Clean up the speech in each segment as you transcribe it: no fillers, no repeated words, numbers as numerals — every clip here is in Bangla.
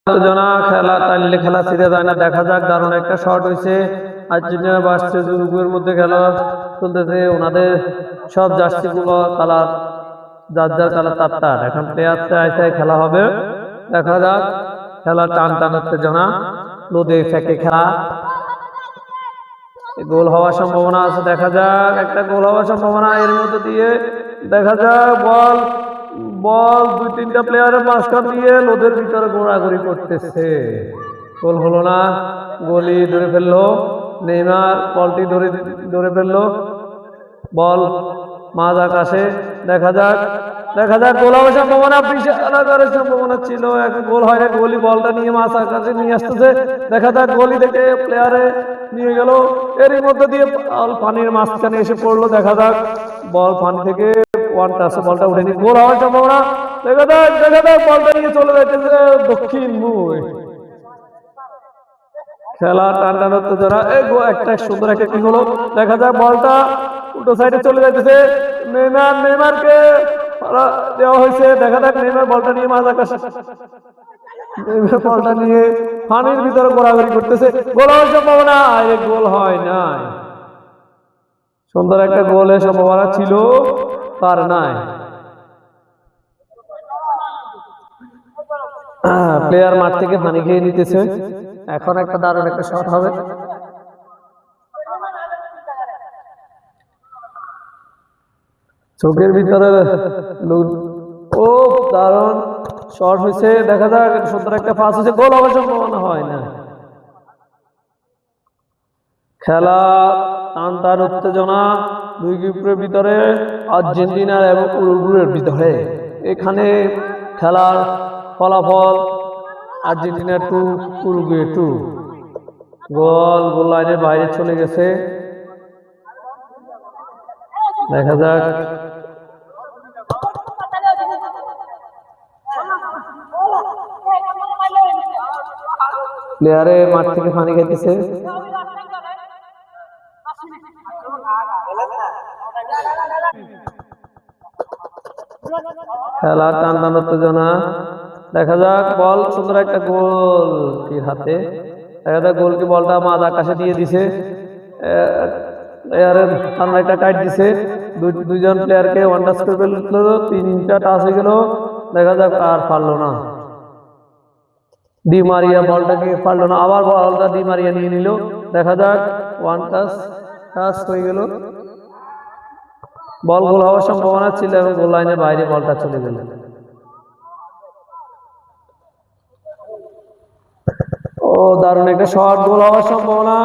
উত্তেজনা, খেলা টানলে খেলা ছিঁড়ে যায় না। দেখা যাক, দারুণ একটা শট হয়েছে। আর্জেন্টিনা ভার্সেস উরুগুয়ের মধ্যে খেলা চলতেছে। ওনাদের সব জার্সি গুলো কালার, যার যার কালার তার তার। এখন প্লেয়ার চাই খেলা হবে। দেখা যাক, খেলা টান টান উত্তেজনা, রোদে ফেঁকে খেলা, গোল হওয়ার সম্ভাবনা আছে। দেখা যাক, একটা গোল হওয়ার সম্ভাবনা। এর মধ্যে দিয়ে দেখা যাক বল বল 2-3টা প্লেয়ারের মাঝখান দিয়ে লোদের ভিতরে ঘোরাঘুরি করতেছে। গোল হলো না। গোলি ধরে ফেললো নেইমার, বলটি ধরে ফেললো। বল মাঝ আকাশে। দেখা যাক গোল হওয়ার সম্ভাবনা, বিশাল আকারের সম্ভাবনা ছিল। এখন গোল হয় না। গোলি বলটা নিয়ে মাঝ আকাশে নিয়ে আসতেছে। দেখা যাক, গোলি থেকে প্লেয়ারে নিয়ে গেল। এরই মধ্যে দিয়ে পানির মাঝখানে এসে পড়লো। দেখা যাক, বল পানি থেকে ওয়ান টাচে বলটা উঠেনি। গোল হওয়ার সম্ভাবনা। দেখা যাক বলটা নিয়ে চলে যাচ্ছে দক্ষিণ মুখ। খেলা টান টান উত্তেজনা। একটা সুন্দর একটা কি হলো। দেখা যাক, বলটা উল্টো সাইডে চলে যাইতেছে। নেইমারকে দেওয়া হয়েছে। দেখা যাক, নেইমার বলটা নিয়ে মাঝ আকাশে, নেইমার বলটা নিয়ে পানির ভিতরে ঘোরাঘুরি করতেছে। গোল হওয়ার সম্ভাবনা। গোল হয় নাই। সুন্দর একটা গোলের সম্ভাবনা ছিল, তার নাই। প্লেয়ার মাঠ থেকে পানি খেয়ে নিতেছে। এখন একটা দারুণ একটা শট হবে। চোখের ভিতরে ও দারুণ শট হয়েছে। দেখা যাক, সুন্দর একটা পাস হয়েছে। গোল হওয়ার সম্ভাবনা হয় না। খেলা টান টান উত্তেজনা, দুই গ্রুপের ভিতরে, আর্জেন্টিনা এবং উরুগুয়ের ভিতরে। এখানে খেলার ফলাফল আর্জেন্টিনা 2, উরুগুয়ে 2। গোল লাইনের বাইরে চলে গেছে। দেখা যাক, প্লেয়ারে মাঠ থেকে পানি খাইতেছে। খেলা টান টান উত্তেজনা। দেখা যাক, বল সুন্দর একটা গোল কি হাতে। দেখা যাক, গোল কি বলটা মাঝ আকাশে দিয়ে দিছে। একটা কাট দিছে। দুইজন প্লেয়ারকে ওয়ান টাচ করে ফেললো। 3টা টাচ হয়ে গেল। দেখা যাক, আর পারলো না। ডি মারিয়া বলটাকে পারলো না। আবার বলটা ডি মারিয়া নিয়ে নিল। দেখা যাক, ওয়ান টাচ হয়ে গেল। বল গোল হওয়ার সম্ভাবনা ছিল এবং গোল লাইনের বাইরে বলটা চলে গেল। ও দারুণ একটা শট। গোল হওয়ার সম্ভাবনা।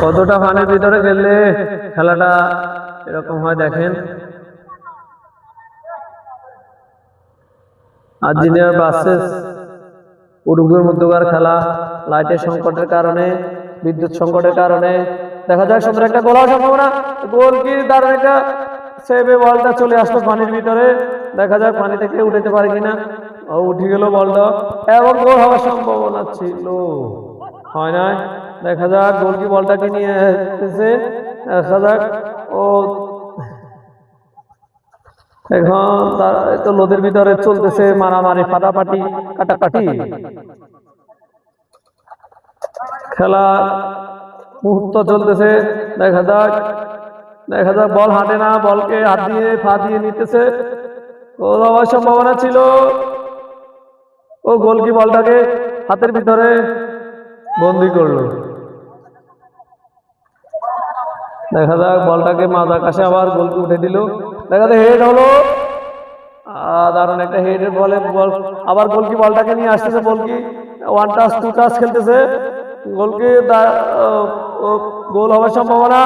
কতটা পানির ভিতরে খেললে খেলাটা এরকম হয় দেখেন। আর্জেন্টিনা ভার্সেস উরুগুয়ের মধ্যকার খেলা। লাইটের সংকটের কারণে, বিদ্যুৎ সংকটের কারণে। দেখা যাক, সুন্দর একটা গোল হওয়ার সম্ভাবনা। গোল কি দারুণ একটা সেভে বলটা চলে আসলো পানির ভিতরে। দেখা যাক, পানি থেকে উঠাতে পারে কিনা। উঠে গেল বলটা এবং গোল হওয়ার সম্ভাবনা ছিল, হয় নাই। দেখা যাক, গোল কি বলটাকে নিয়ে এসেছে। দেখা যাক, ও এখন তো লোদের ভিতরে চলতেছে মারামারি, ফাটাফাটি, কাটাকাটি। খেলা মুহূর্ত চলতেছে। দেখা যাক বল হাঁটে না। বলকে হাত দিয়ে পা দিয়ে নিতেছে। গোল হওয়ার সম্ভাবনা ছিল। ও গোল কি বলটাকে হাতের ভিতরে বন্দি করলো। দেখা যাক, বলটাকে মাঝ আকাশে আবার গোলকি উঠে দিল। দেখা যাক, হেড হলো। দারুণ একটা হেডের বলে বল আবার গোলকি বলটাকে নিয়ে আসতেছে। গোলকি ওয়ান টাচ, 2 টাচ খেলতেছে। গোলকি গোল হওয়ার সম্ভাবনা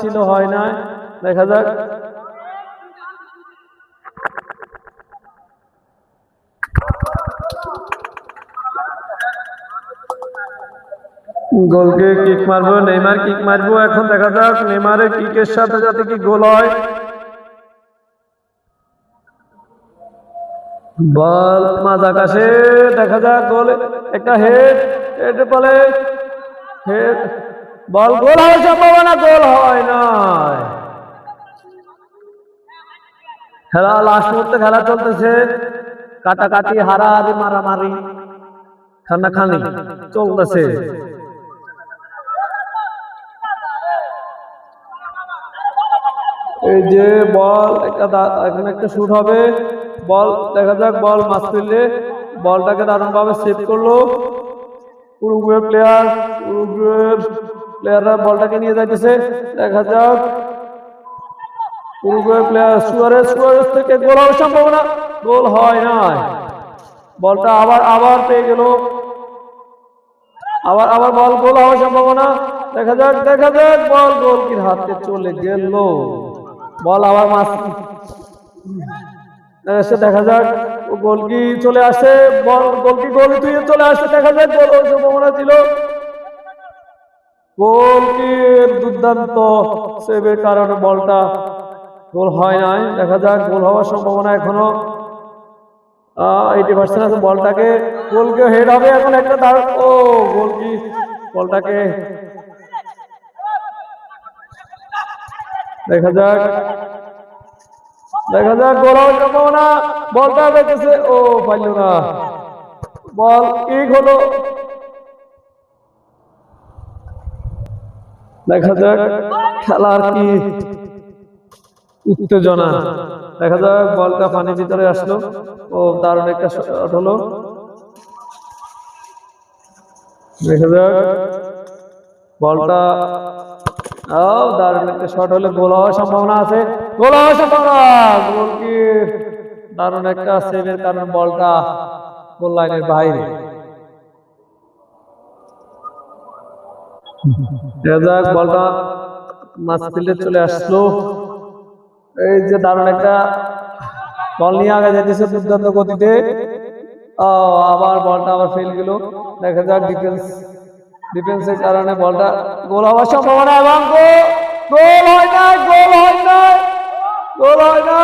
ছিল, হয় না। দেখা যাক, গোলকে কিক মারবো, নেইমার কিক মারবো। এখন দেখা যাক, নেইমারের কিকের সাথে সাথে কি গোল হয়। বল মাঝ আকাশে, দেখা যাক গোল, একটা হেড, হেড বলে হেড, বল গোল হওয়ার সম্ভাবনা, গোল হয় না। খেলা লাস্ট মুহূর্তে খেলা চলতেছে, কাটাকাটি, হারাহারি, মারামারি, খানাখানি চলতেছে। এই যে বল এখন একটা শুট হবে, বল দেখা যাক, বল মাস ফিল্ডে, বলটাকে দারুণ ভাবে সেভ করলো উরুগুয়ে প্লেয়ার, উরুগুয়ের প্লেয়াররা বলটাকে নিয়ে যাইতেছে, দেখা যাক উরুগুয়ে প্লেয়ার সুয়ারেজ, সুয়ারেজ থেকে গোল হওয়ার সম্ভাবনা, গোল হয় না। বলটা আবার আবার পেয়ে গেল, আবার আবার বল, গোল হওয়ার সম্ভাবনা, দেখা যাক, দেখা যাক, বল গোলকির হাতে চলে গেল। বল আবার মাস দেখা যাক, গোলকি চলে আসে, বল গোলকি গোল ধুয়ে চলে আসে, দেখা যাক গোল হওয়ার সম্ভাবনা ছিল, গোলকির দুর্দান্ত সেভের কারণে বলটা গোল হয় নাই। দেখা যাক গোল হওয়ার সম্ভাবনা এখনো 80% আছে, বলটাকে গোলকে হেড হবে এখন একটা দাঁড়, ও গোলকি বলটাকে, দেখা যাক, দেখা যাক গোল হওয়ার সম্ভাবনা, বলটা দেখেছে, ও পাইল না, বল কিক হলো, দেখা যাক খেলার কি উত্তেজনা। দেখা যাক বলটা পানির ভিতরে আসলো, ও দারুণ একটা শট হলো, দেখা যাক বলটা, দারুণ একটা শট হলে গোল হওয়ার সম্ভাবনা আছে, গোল হওয়ার সম্ভাবনা, গোলকির দারুণ একটা সেভের কারণে বলটা গোল লাইনের বাইরে। দেখা যাক বলটা মাঝ ফিল্ডে চলে আসলো, এই যে দারুণ একটা বল নিয়ে আগে যেতেছে দুর্দান্ত গতিতে, আবার বলটা আবার ফেল গেল, দেখা যাক ডিফেন্সের কারণে বলটা গোল হওয়ার সম্ভাবনা, এবং গোল হয় না, গোল হয় না, গোল হয় না,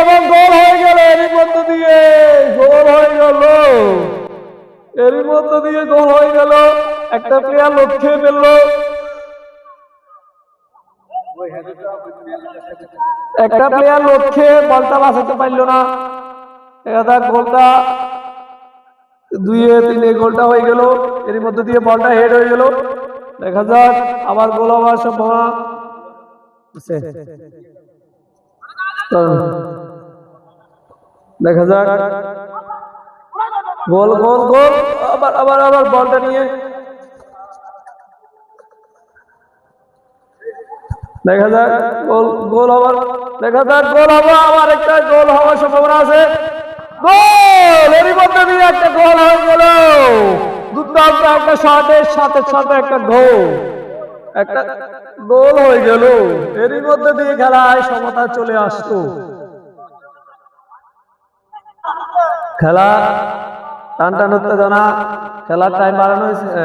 এবং গোল হয়ে গেল, এরই মধ্য দিয়ে গোল হয়ে গেল, এরই মধ্য দিয়ে গোল হয়ে গেল, একটা প্লেয়ার লক্ষ্যে ফেললো, একটা প্লেয়ার লক্ষ্যে বলটা বাঁচাতে পারলো না, দেখা গোলটা 2-3 গোলটা হয়ে গেল, এর মধ্যে দিয়ে বলটা হেড হয়ে গেল, দেখা যাক আবার গোল হওয়ার সম্ভাবনা আছে, দেখা যাক গোল, গোল, গোল, আবার আবার আবার বলটা নিয়ে, দেখা যাক গোল, গোল হওয়ার, দেখা যাক গোল হবে, আবার একটা গোল হওয়ার সম্ভাবনা আছে, গোল, এরই মধ্যে দিয়ে একটা গোল হয়ে গেল, দুর্দান্ত একটা শটের সাথে সাথে একটা গোল, একটা গোল হয়ে গেল, এরই মধ্যে দিয়ে খেলায় সমতা চলে আসতো। খেলা টান টান উত্তেজনা, খেলার টাইম বাড়ানো হয়েছে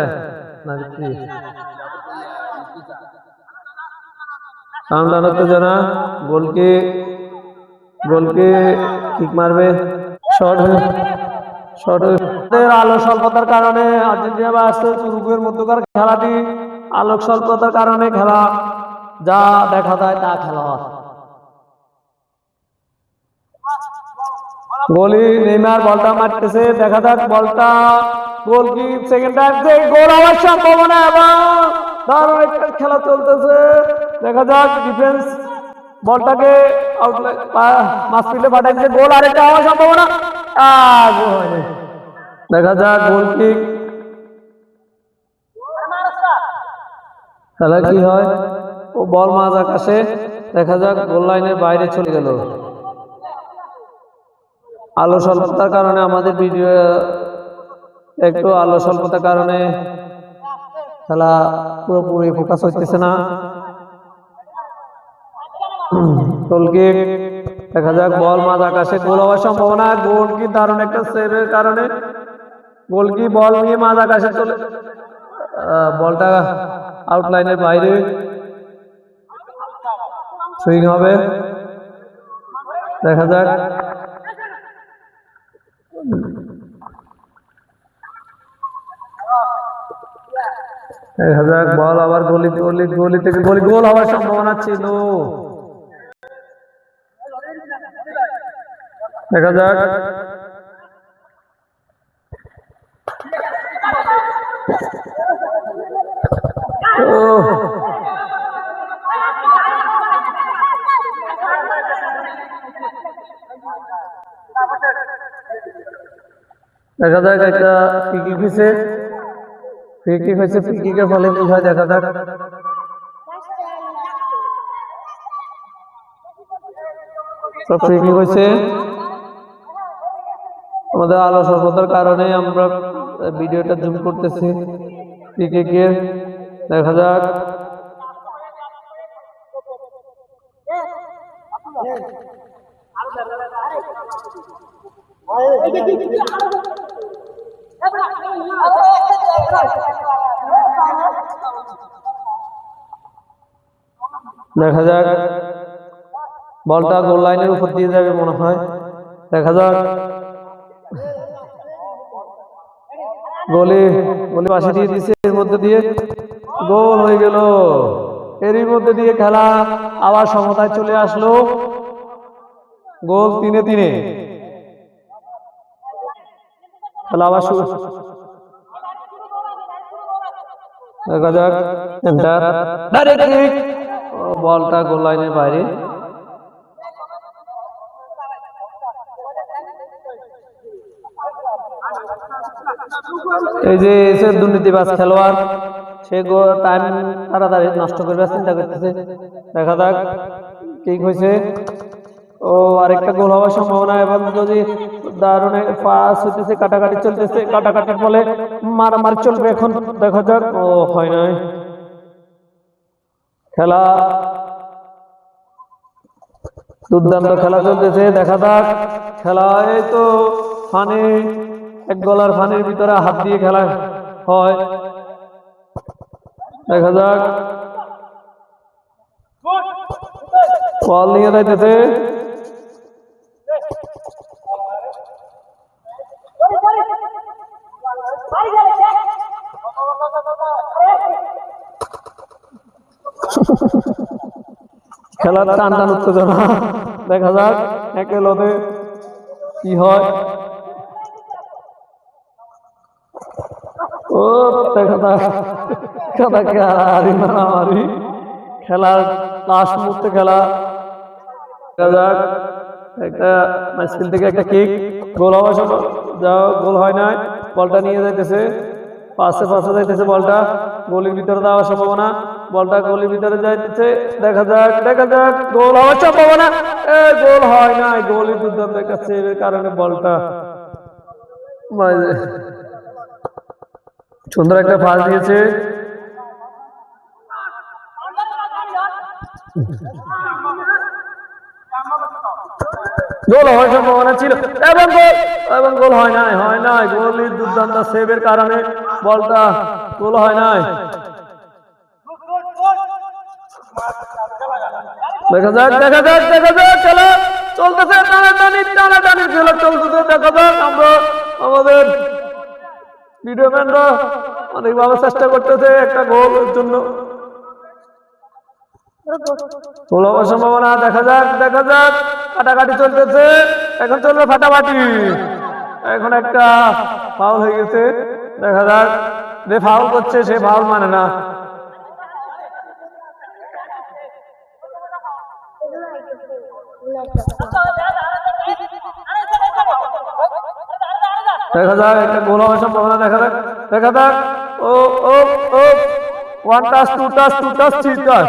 টান টান উত্তেজনা, গোলকে গোলকে কিক মারবে, শর্ট আলো স্বল্পতার কারণে আর্জেন্টিনা ভার্সেস উরুগুয়ের মধ্যকার খেলাটি আলোক স্বল্পতার কারণে খেলা যা দেখা যায় তা খেলা হয়। গোলি নেইমার বলটা মারতেছে, দেখা যাক বলটা গোল কি সেকেন্ড টাইম গোল হওয়ার সম্ভাবনা, এবং দারুণ একটা খেলা চলতেছে, দেখা যাক ডিফেন্স বলটাকে মাঝ ফিল্ডে পাঠাইছে, গোল আরেকটা হওয়ার সম্ভাবনা, দেখা যাক গোল কিক, খেলা কি হয়, ও বল মাঝ আকাশে, দেখা যাক গোল লাইনের বাইরে চলে গেল, আলো স্বল্পতার কারণে আমাদের ভিডিও একটু আলো স্বল্পতার কারণে খেলা পুরোপুরি ফোকাস হইতেছে না, গোলকিক, দেখা যাক বল মাঝ আকাশে, গোল হওয়ার সম্ভাবনা, গোল কি দারুণ একটা সেভের কারণে গোল কি বল নিয়ে মাঝ আকাশে চলে, বলটা আউটলাইনের বাইরে, সুইং হবে, দেখা যাক দেখা যাক বল আবার গলি গলি গলি থেকে গলি গোল হওয়ার সম্ভাবনা ছিল। দেখা যাক দেখা যাক একটা ফ্রি কিক হয়েছে, ফ্রি কিক হয়েছে, ফ্রি কিকের ফলে কি হয় দেখা যাক। তো ফ্রি কিক হয়েছে, আমাদের আলো স্বল্পতার কারণে আমরা ভিডিওটা জুম করতেছি। ফ্রি কিকের দেখা যাক দেখা যাক বলটা গোল লাইনের উপর দিয়ে যাবে মনে হয়। দেখা যাক গোলে গোলে পাশে দিয়ে দিচ্ছে, এর মধ্যে দিয়ে গোল হয়ে গেল। এরই মধ্যে দিয়ে খেলা আবার সমতায় চলে আসলো, গোল 3-3। খেলা আবার শুরু। দেখা যাক সেন্টার ডাইরেক্ট কিক, বলটা গোল লাইনের বাইরে। এই যে সে দুর্নীতিবাজ খেলোয়াড়, সে টাইম তাড়াতাড়ি নষ্ট করবে চিন্তা করতেছে। দেখা যাক কি হয়েছে। ও আরেকটা গোল হওয়ার সম্ভাবনা, এবং যদি দারুণ পাস হইতেছে, কাটাকাটি চলতেছে, কাটাকাটির ফলে মারামারি চলবে এখন। দেখা যাক, ও হয় নাই। খেলা দুর্দান্ত খেলা চলতেছে, দেখা যাক খেলা। এই তো ফানি, এক গলার ফানির ভিতরে হাত দিয়ে খেলা হয়। দেখা যাক বল নিয়ে যাইতেছে, খেলার টান টান উত্তেজনা। দেখা যাক একে লোদে কি হয়। ও দেখা যাক মারামারি, খেলার লাস্ট মুহূর্তে খেলা। দেখা যাক একটা মাঝখান থেকে একটা কিক, গোল হওয়ার সময় যাও, গোল হয় নাই। বলটা নিয়ে যাইতেছে, পাশে পাশে যাইতেছে, বলটা গোলের ভিতরে দেওয়ার সম্ভাবনা, বলটা গোলের ভিতরে যাইতেছে। দেখা যাক দেখা যাক গোল হওয়ার সম্ভাবনা, গোল হয় নাই। গোলের দুর্দান্ত একটা সেভের কারণে বলটা সুন্দর একটা পাস দিয়েছে। গোল হওয়ার সম্ভাবনা ছিল, এবং গোল হয় নাই, হয় নাই। গোলের দুর্দান্ত সেভের কারণে বলটা গোল হয় নাই। দেখা যাক দেখা যাক দেখা যাক খেলা চলতেছে, টানাটানি খেলা চলতেছে। দেখা যাক আমরা আমাদের ভিডিওম্যানরা অনেকভাবে চেষ্টা করতেছে একটা গোলের জন্য, গোল হওয়ার সম্ভাবনা। দেখা যাক দেখা যাক কাটাকাটি চলতেছে, এখন চলবে ফাটাফাটি। এখন একটা ফাউল হয়ে গেছে। দেখা যাক যে ফাউল করছে সে ফাউল মানে না। দেখা যাক একটা গোল হওয়ার সম্ভাবনা। দেখা যাক দেখা যাক ও ও ও 1 টাচ 2 টাচ 2 টাচ 3 টাচ,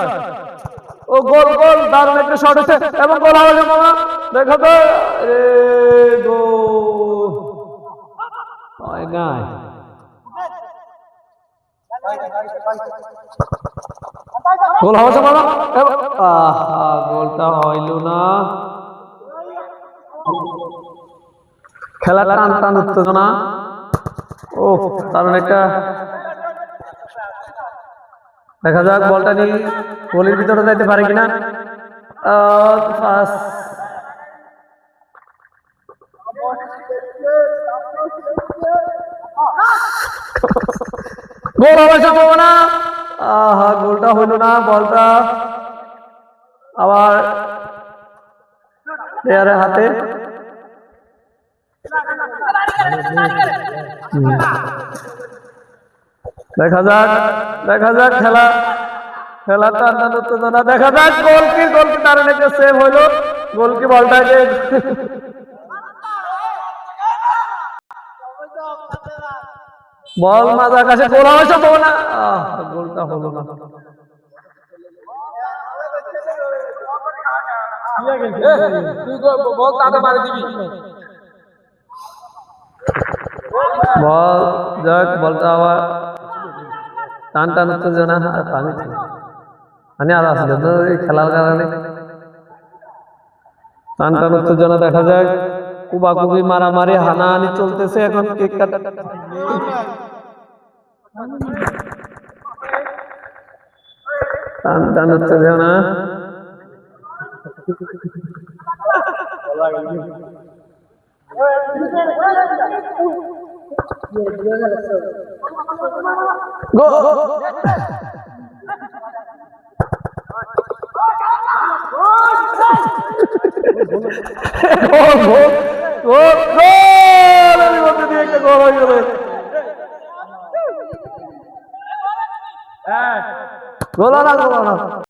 ও গোল গোল, দারুণ একটা শট হচ্ছে এবং গোল হওয়ার সম্ভাবনা। দেখা যাক গোল হয় নাই। গোল হওয়ার সম্ভাবনা, গোলটা হইল না। খেলা টান টান উত্তেজনা, ও কারণ একটা। দেখা যাক বলটা নিয়ে গোলের ভিতরে যাইতে পারে কিনা। গোল হবে সম্ভাবনা। আহা, গোলটা হইল না। বলটা আবার প্লেয়ারের হাতে। দেখা যাক খেলাটা উত্তেজনা। দেখা যাক গোলকি তার একটা সেভ হইলো। গোলকি বলটাকে বল মাঝ আকাশে, গোল হওয়ার সম্ভাবনা। গোলটা হলো না। বল যাক, বলটা আবার টান উত্তেজনা। আর আসলে তো এই খেলার কারণে টান উত্তেজনা। দেখা যাক কুবাকুবি, মারামারি, হানাহানি চলতেছে এখন। কেক কাটা টান উত্তেজনা। গোল না।